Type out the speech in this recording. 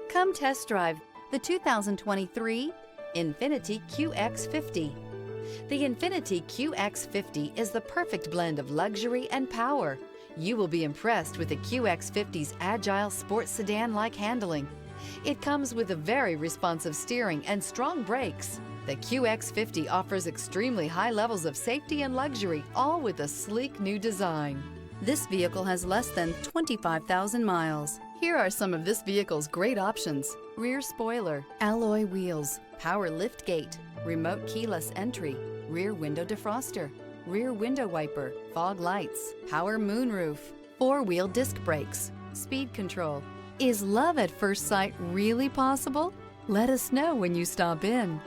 Come test drive the 2023 Infiniti Qx50. The Infiniti Qx50 is the perfect blend of luxury and power. You will be impressed with the Qx50's agile sports sedan-like handling. It comes with a very responsive steering and strong brakes. The Qx50 offers extremely high levels of safety and luxury, all with a sleek new design. This vehicle has less than 25,000 miles. Here are some of this vehicle's great options: rear spoiler, alloy wheels, power liftgate, remote keyless entry, rear window defroster, rear window wiper, fog lights, power moonroof, four-wheel disc brakes, speed control. Is love at first sight really possible? Let us know when you stop in.